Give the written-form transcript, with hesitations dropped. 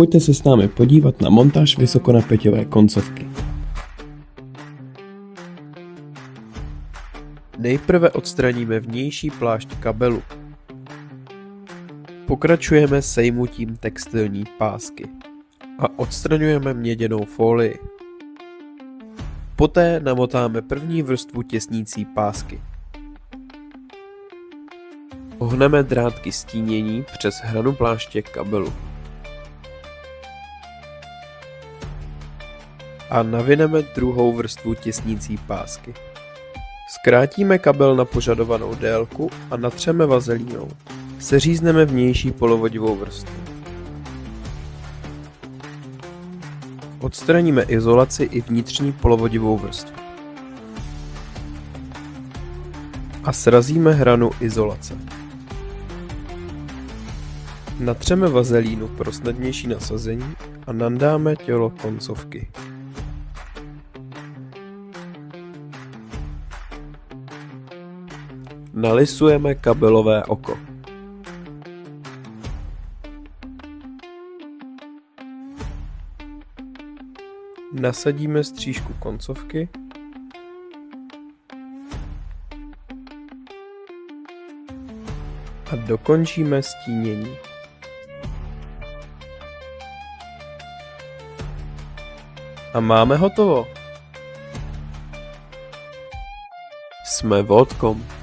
pojďte se s námi podívat na montáž vysokonapěťové koncovky. Nejprve odstraníme vnější plášť kabelu. Pokračujeme sejmutím textilní pásky a odstraňujeme měděnou folii. Poté namotáme první vrstvu těsnící pásky. Ohneme drátky stínění přes hranu pláště kabelu. A navineme druhou vrstvu těsnící pásky. Zkrátíme kabel na požadovanou délku a natřeme vazelínou. Seřízneme vnější polovodivou vrstvu. Odstraníme izolaci i vnitřní polovodivou vrstvu. A srazíme hranu izolace. Natřeme vazelínu pro snadnější nasazení a nandáme tělo koncovky. Nalisujeme kabelové oko. Nasadíme střížku koncovky a dokončíme stínění. A máme hotovo. Jsme Vodcom.